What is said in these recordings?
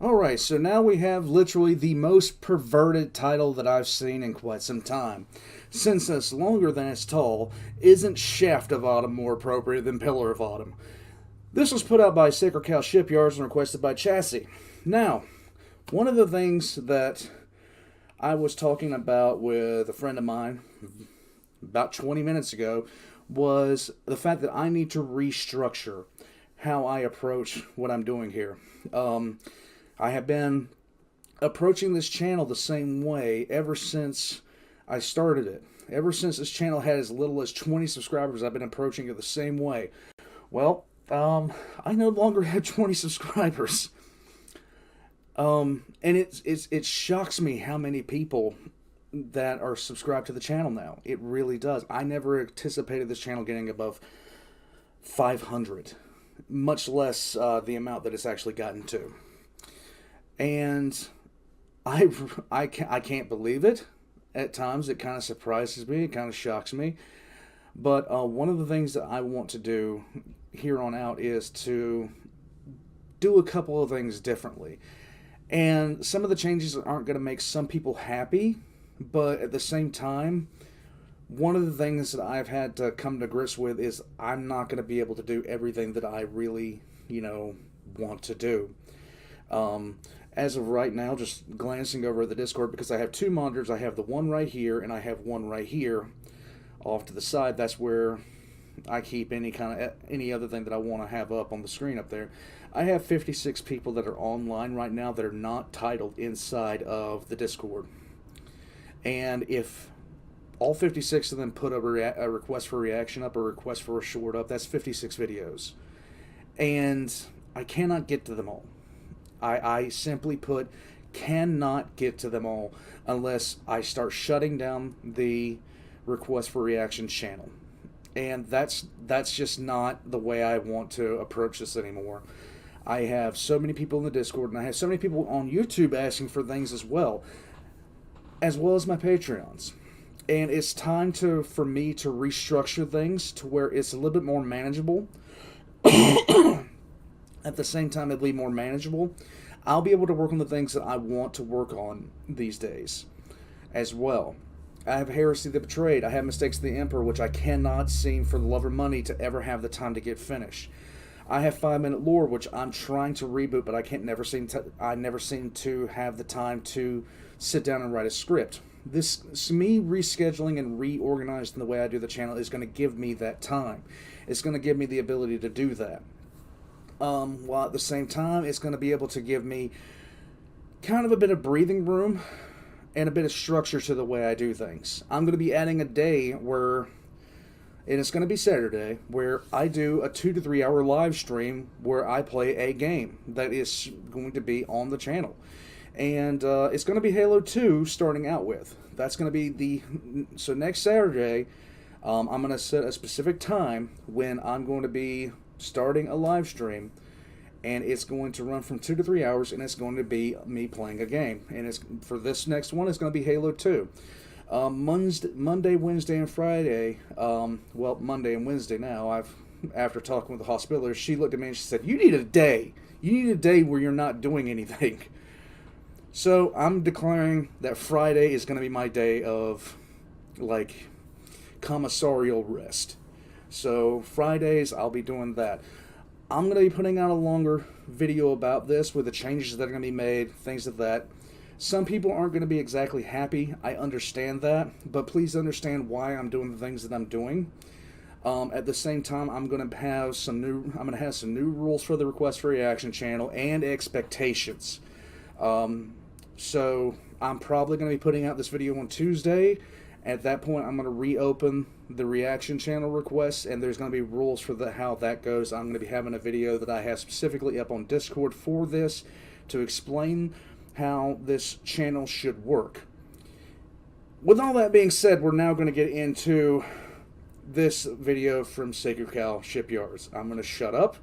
Alright, so now we have literally the most perverted title that I've seen in quite some time. Since it's longer than it's tall, isn't Shaft of Autumn more appropriate than Pillar of Autumn? This was put out by Sacred Cow Shipyards and requested by Chassis. Now, one of the things that I was talking about with a friend of mine about 20 minutes ago was the fact that I need to restructure how I approach what I'm doing here. I have been approaching this channel the same way ever since I started it. Ever since this channel had as little as 20 subscribers, I've been approaching it the same way. Well, I no longer have 20 subscribers. And it shocks me how many people that are subscribed to the channel now. It really does. I never anticipated this channel getting above 500, much less the amount that it's actually gotten to. And I can't believe it. At times, it kind of surprises me. It kind of shocks me. But one of the things that I want to do here on out is to do a couple of things differently. And some of the changes aren't going to make some people happy, but at the same time, one of the things that I've had to come to grips with is I'm not going to be able to do everything that I really, want to do. As of right now, just glancing over the Discord, because I have two monitors. I have the one right here, and I have one right here off to the side. That's where I keep any other thing that I want to have up on the screen up there. I have 56 people that are online right now that are not titled inside of the Discord. And if all 56 of them put a request for reaction up, or request for a short up, that's 56 videos. And I cannot get to them all. I simply put cannot get to them all unless I start shutting down the request for reaction channel. And that's just not the way I want to approach this anymore. I have so many people in the Discord, and I have so many people on YouTube asking for things as well as my Patreons. And it's time for me to restructure things to where it's a little bit more manageable. At the same time, it'll be more manageable. I'll be able to work on the things that I want to work on these days as well. I have Heresy the Betrayed. I have Mistakes of the Emperor, which I cannot seem for the love of money to ever have the time to get finished. I have 5 Minute Lore, which I'm trying to reboot, but I never seem to have the time to sit down and write a script. Me rescheduling and reorganizing the way I do the channel is going to give me that time. It's going to give me the ability to do that. While at the same time, it's going to be able to give me kind of a bit of breathing room and a bit of structure to the way I do things. I'm going to be adding a day and it's going to be Saturday, where I do a 2 to 3 hour live stream where I play a game that is going to be on the channel. And it's going to be Halo 2 starting out with. That's going to be so next Saturday, I'm going to set a specific time when I'm going to be starting a live stream, and it's going to run from 2 to 3 hours, and it's going to be me playing a game. And it's for this next one, it's going to be Halo 2. Monday, Wednesday, and Friday. Monday and Wednesday now. After talking with the hospitalist, she looked at me and she said, "You need a day. You need a day where you're not doing anything." So I'm declaring that Friday is going to be my day of commissarial rest. So Fridays, I'll be doing that. I'm going to be putting out a longer video about this with the changes that are going to be made, things like that. Some people aren't going to be exactly happy. I understand that, but please understand why I'm doing the things that I'm doing. At the same time, I'm going to have some new rules for the request for reaction channel and expectations. So I'm probably going to be putting out this video on Tuesday. At that point, I'm going to reopen the reaction channel requests, and there's going to be rules for how that goes. I'm going to be having a video that I have specifically up on Discord for this to explain how this channel should work. With all that being said, we're now going to get into this video from Sacred Cow Shipyards. I'm going to shut up,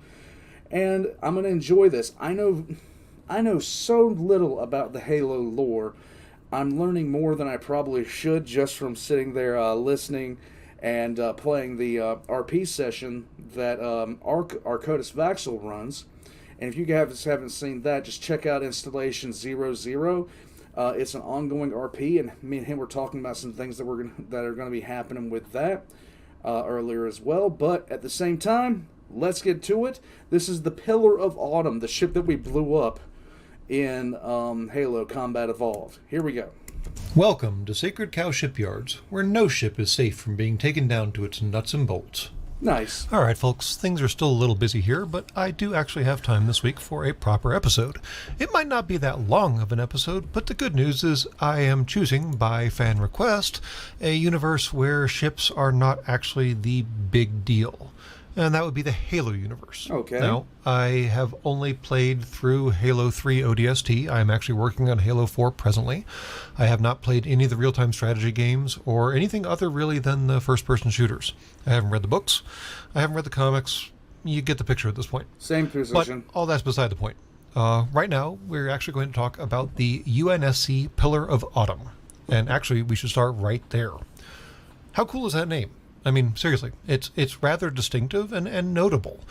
and I'm going to enjoy this. I know so little about the Halo lore. I'm learning more than I probably should just from sitting there listening and playing the RP session that Arcodus Vaxel runs. And if you guys haven't seen that, just check out Installation 00. It's an ongoing RP, and me and him were talking about some things that are going to be happening with that earlier as well. But at the same time, let's get to it. This is the Pillar of Autumn, the ship that we blew up in Halo Combat Evolved. Here we go. Welcome to Sacred Cow Shipyards, where no ship is safe from being taken down to its nuts and bolts. Nice. All right, folks, things are still a little busy here, but I do actually have time this week for a proper episode. It might not be that long of an episode, but the good news is I am choosing, by fan request, a universe where ships are not actually the big deal. And that would be the Halo universe. Okay. Now, I have only played through Halo 3 ODST. I am actually working on Halo 4 presently. I have not played any of the real-time strategy games or anything other really than the first-person shooters. I haven't read the books. I haven't read the comics. You get the picture at this point. Same position. But all that's beside the point. Right now, we're actually going to talk about the UNSC Pillar of Autumn. And actually, we should start right there. How cool is that name? I mean, seriously, it's rather distinctive and notable.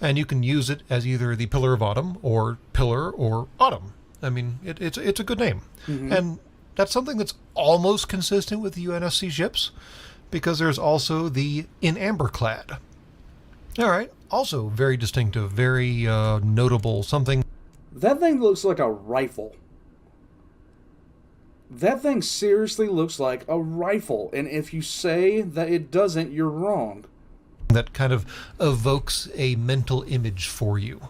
And you can use it as either the Pillar of Autumn or Pillar or Autumn. I mean, it's a good name. Mm-hmm. And that's something that's almost consistent with the UNSC ships, because there's also the In Amber Clad. All right, also very distinctive, very notable, something. That thing looks like a rifle. That thing seriously looks like a rifle, and if you say that it doesn't, you're wrong. That kind of evokes a mental image for you.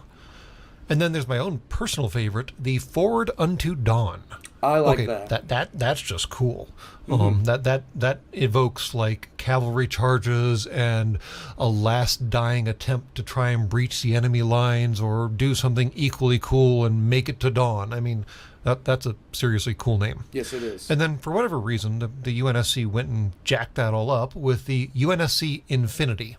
And then there's my own personal favorite, the Forward Unto Dawn. I like that. That's just cool. Mm-hmm. That evokes like cavalry charges and a last dying attempt to try and breach the enemy lines or do something equally cool and make it to dawn. I mean, that's a seriously cool name. Yes, it is. And then for whatever reason, the UNSC went and jacked that all up with the UNSC Infinity.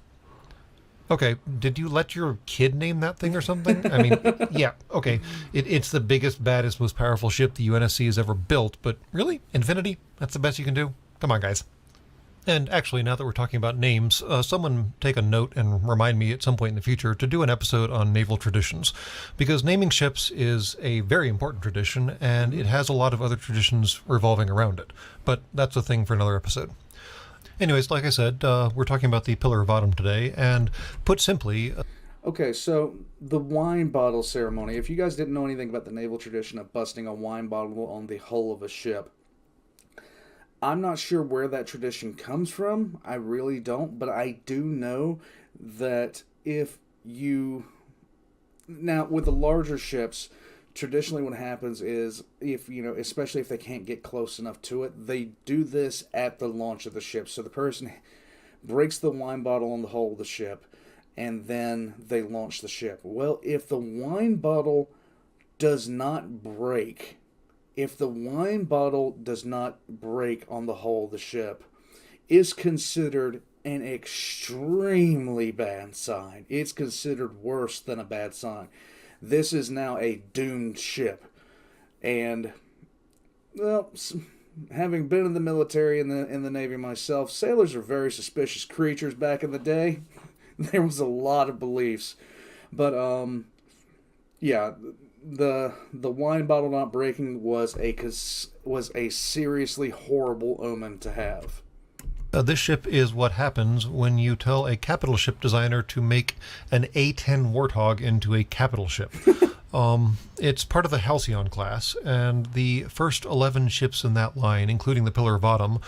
Okay, did you let your kid name that thing or something? I mean, yeah, okay. It's the biggest, baddest, most powerful ship the UNSC has ever built, but really? Infinity? That's the best you can do? Come on, guys. And actually, now that we're talking about names, someone take a note and remind me at some point in the future to do an episode on naval traditions, because naming ships is a very important tradition, and it has a lot of other traditions revolving around it. But that's a thing for another episode. Anyways, like I said, we're talking about the Pillar of Autumn today, and put simply... Okay, so the wine bottle ceremony. If you guys didn't know anything about the naval tradition of busting a wine bottle on the hull of a ship, I'm not sure where that tradition comes from. I really don't, but I do know that if you... Now, with the larger ships, traditionally what happens is, especially if they can't get close enough to it, they do this at the launch of the ship. So the person breaks the wine bottle on the hull of the ship, and then they launch the ship. Well, if the wine bottle does not break... If the wine bottle does not break on the hull of the ship, is considered an extremely bad sign. It's considered worse than a bad sign. This is now a doomed ship. And, well, having been in the military and in the Navy myself, sailors are very suspicious creatures back in the day. There was a lot of beliefs. But, yeah... The wine bottle not breaking was a seriously horrible omen to have. This ship is what happens when you tell a capital ship designer to make an A-10 Warthog into a capital ship. It's part of the Halcyon class, and the first 11 ships in that line, including the Pillar of Autumn,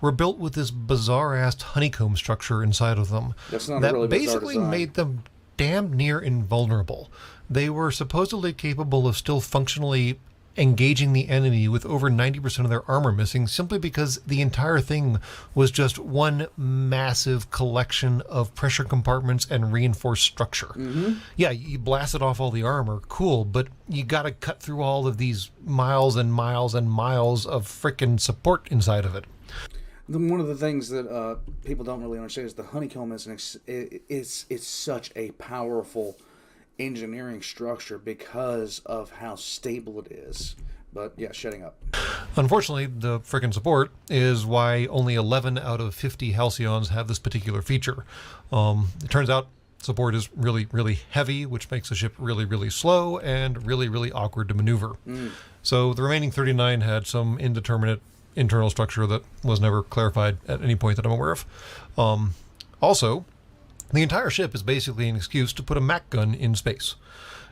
were built with this bizarre-ass honeycomb structure inside of them. That's not a really bizarre basically design. Made them damn near invulnerable. They were supposedly capable of still functionally engaging the enemy with over 90% of their armor missing, simply because the entire thing was just one massive collection of pressure compartments and reinforced structure. Mm-hmm. Yeah, you blasted off all the armor, cool, but you gotta cut through all of these miles and miles and miles of frickin' support inside of it. One of the things that people don't really understand is the honeycomb it's such a powerful engineering structure because of how stable it is. But yeah, shutting up. Unfortunately, the frickin' support is why only 11 out of 50 Halcyons have this particular feature. It turns out support is really, really heavy, which makes the ship really, really slow and really, really awkward to maneuver. So the remaining 39 had some indeterminate internal structure that was never clarified at any point that I'm aware of. Also, the entire ship is basically an excuse to put a Mac gun in space.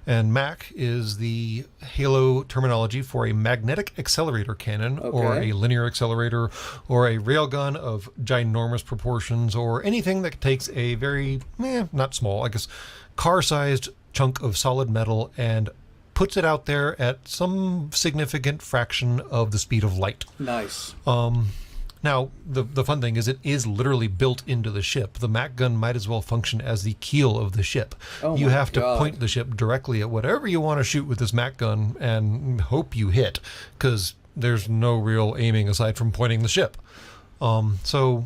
And Mac is the Halo terminology for a magnetic accelerator cannon, or a linear accelerator, or a railgun of ginormous proportions, or anything that takes a very, not small, I guess, car-sized chunk of solid metal and puts it out there at some significant fraction of the speed of light. Nice. Now, the fun thing is it is literally built into the ship. The Mac gun might as well function as the keel of the ship. You have to point the ship directly at whatever you want to shoot with this Mac gun and hope you hit, because there's no real aiming aside from pointing the ship. So,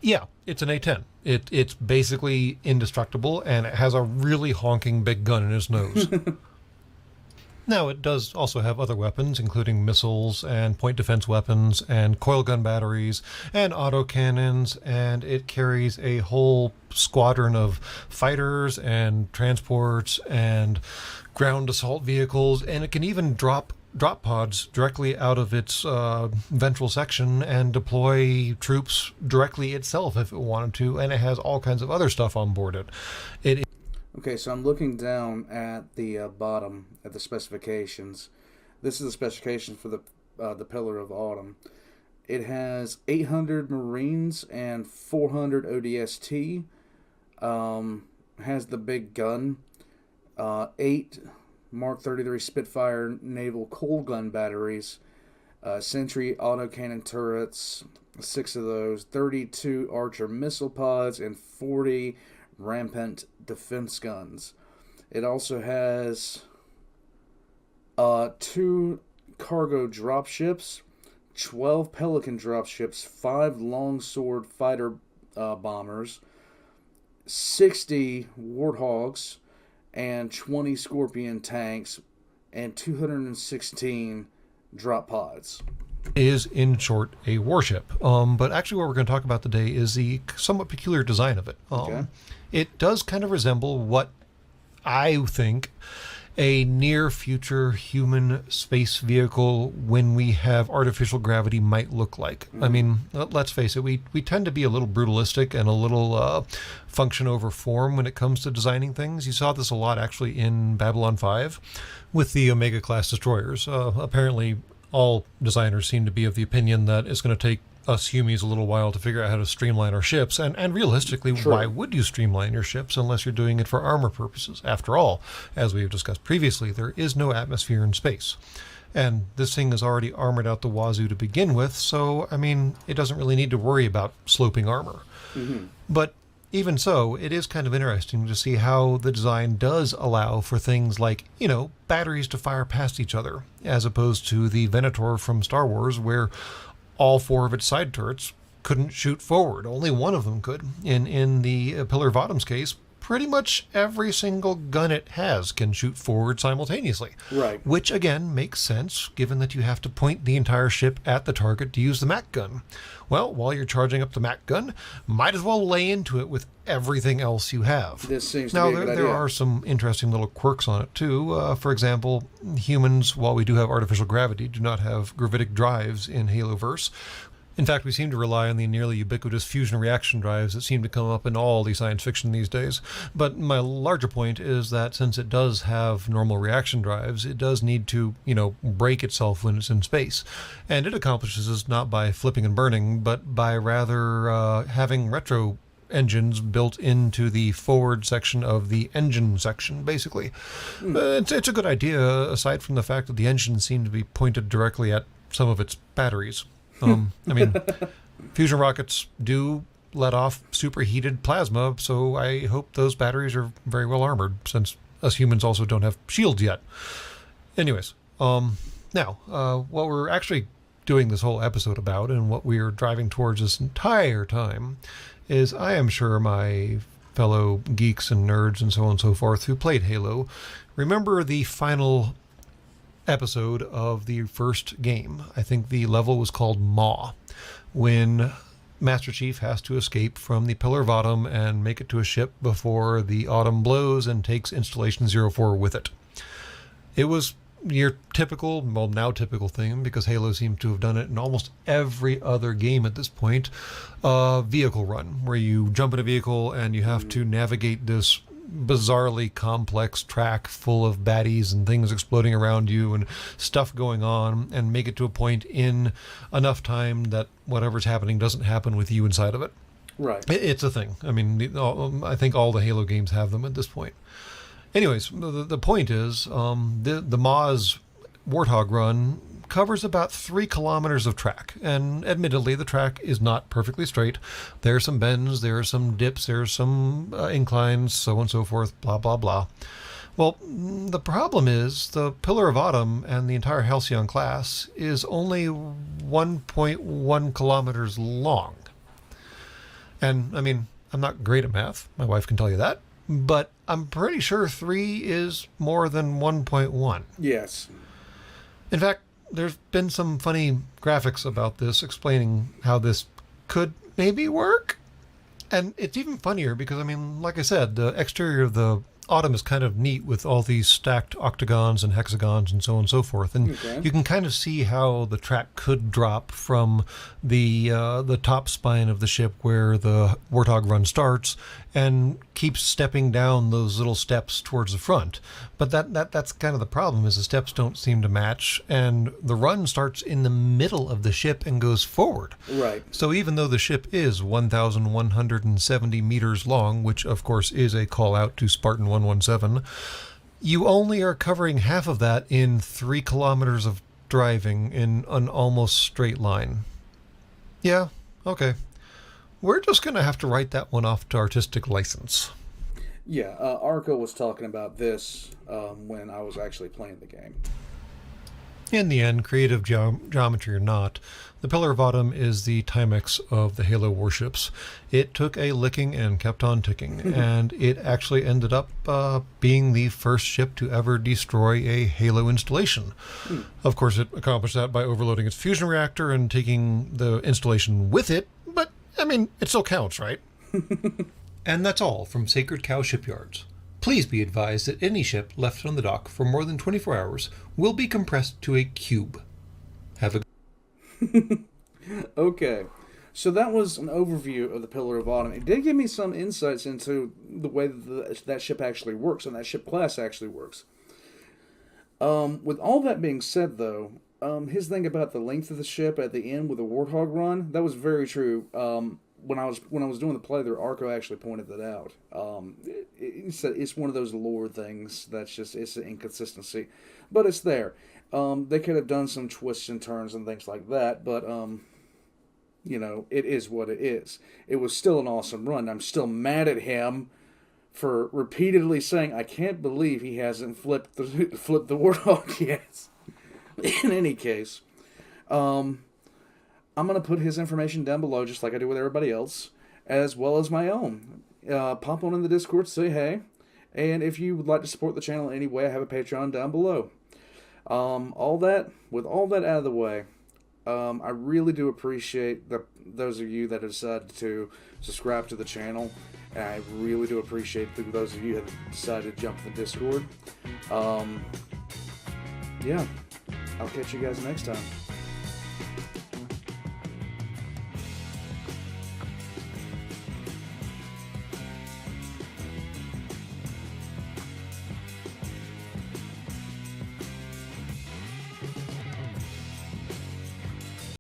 yeah, it's an A-10. It's basically indestructible, and it has a really honking big gun in its nose. Now, it does also have other weapons, including missiles and point defense weapons and coil gun batteries and autocannons, and it carries a whole squadron of fighters and transports and ground assault vehicles, and it can even drop pods directly out of its ventral section and deploy troops directly itself if it wanted to, and it has all kinds of other stuff on board it. Okay, so I'm looking down at the bottom at the specifications. This is the specification for the Pillar of Autumn. It has 800 Marines and 400 ODST. Has the big gun. 8 Mark 33 Spitfire naval coal gun batteries. Sentry autocannon turrets, 6 of those. 32 Archer missile pods and 40 rampant defense guns. It also has 2 cargo dropships, 12 Pelican dropships, 5 longsword fighter bombers, 60 warthogs, and 20 Scorpion tanks, and 216 drop pods. Is, in short, a warship. But actually what we're going to talk about today is the somewhat peculiar design of it. It does kind of resemble what I think a near-future human space vehicle when we have artificial gravity might look like. I mean, let's face it, we tend to be a little brutalistic and a little function over form when it comes to designing things. You saw this a lot, actually, in Babylon 5 with the Omega-class destroyers. Apparently, all designers seem to be of the opinion that it's going to take us humies a little while to figure out how to streamline our ships. And realistically, why would you streamline your ships unless you're doing it for armor purposes? After all, as we've discussed previously, there is no atmosphere in space. And this thing is already armored out the wazoo to begin with, so, I mean, it doesn't really need to worry about sloping armor. But even so, it is kind of interesting to see how the design does allow for things like, batteries to fire past each other, as opposed to the Venator from Star Wars, where all 4 of its side turrets couldn't shoot forward. Only one of them could. In the Pillar of Autumn's case, pretty much every single gun it has can shoot forward simultaneously. Right. Which, again, makes sense, given that you have to point the entire ship at the target to use the Mac gun. Well, while you're charging up the Mac gun, might as well lay into it with everything else you have. This seems to be a good idea. There are some interesting little quirks on it, too. For example, humans, while we do have artificial gravity, do not have gravitic drives in Haloverse. In fact, we seem to rely on the nearly ubiquitous fusion reaction drives that seem to come up in all the science fiction these days. But my larger point is that since it does have normal reaction drives, it does need to, break itself when it's in space. And it accomplishes this not by flipping and burning, but by rather having retro engines built into the forward section of the engine section, basically. It's a good idea, aside from the fact that the engines seem to be pointed directly at some of its batteries. I mean, fusion rockets do let off superheated plasma, so I hope those batteries are very well armored, since us humans also don't have shields yet. Anyways, now, what we're actually doing this whole episode about, and what we are driving towards this entire time, is I am sure my fellow geeks and nerds and so on and so forth who played Halo remember the final episode of the first game. I think the level was called Maw, when Master Chief has to escape from the Pillar of Autumn and make it to a ship before the autumn blows and takes Installation 04 with it. It was your typical, well, now typical thing, because Halo seems to have done it in almost every other game at this point, vehicle run, where you jump in a vehicle and you have to navigate this bizarrely complex track full of baddies and things exploding around you and stuff going on, and make it to a point in enough time that whatever's happening doesn't happen with you inside of it. Right. It's a thing. I mean, I think all the Halo games have them at this point. Anyways, the point is, the Maz Warthog run covers about 3 kilometers of track, and admittedly the track is not perfectly straight. There are some bends, there are some dips, there are some inclines, so on and so forth, blah blah blah. Well, the problem is the Pillar of Autumn and the entire Halcyon class is only 1.1 kilometers long. And I mean, I'm not great at math, my wife can tell you that, but I'm pretty sure 3 is more than 1.1. Yes. In fact, there's been some funny graphics about this explaining how this could maybe work. And it's even funnier because, I mean, like I said, the exterior of the Autumn is kind of neat with all these stacked octagons and hexagons and so on and so forth. And you can kind of see how the track could drop from the top spine of the ship where the Warthog run starts and keeps stepping down those little steps towards the front. But that's kind of the problem, is the steps don't seem to match, and the run starts in the middle of the ship and goes forward. Right. So even though the ship is 1,170 meters long, which of course is a call out to Spartan 117, you only are covering half of that in 3 kilometers of driving in an almost straight line. Yeah, okay. We're just going to have to write that one off to artistic license. Yeah, Arco was talking about this when I was actually playing the game. In the end, creative geometry or not, the Pillar of Autumn is the Timex of the Halo warships. It took a licking and kept on ticking, and it actually ended up being the first ship to ever destroy a Halo installation. Of course, it accomplished that by overloading its fusion reactor and taking the installation with it, but, I mean, it still counts, right? And that's all from Sacred Cow Shipyards. Please be advised that any ship left on the dock for more than 24 hours will be compressed to a cube. Have a... Okay, so that was an overview of the Pillar of Autumn. It did give me some insights into the way that ship actually works, and that ship class actually works. With all that being said, though, his thing about the length of the ship at the end with the Warthog run, that was very true. When I was doing the playthrough, Arco actually pointed that out. He said it's one of those lore things that's just, it's an inconsistency, but it's there. They could have done some twists and turns and things like that, but you know, it is what it is. It was still an awesome run. I'm still mad at him for repeatedly saying, I can't believe he hasn't flipped the Warthog yet. In any case, I'm going to put his information down below, just like I do with everybody else, as well as my own. Pop on in the Discord, say hey, and if you would like to support the channel in any way, I have a Patreon down below. With all that out of the way, I really do appreciate those of you that have decided to subscribe to the channel, and I really do appreciate those of you that have decided to jump to the Discord. Yeah, I'll catch you guys next time.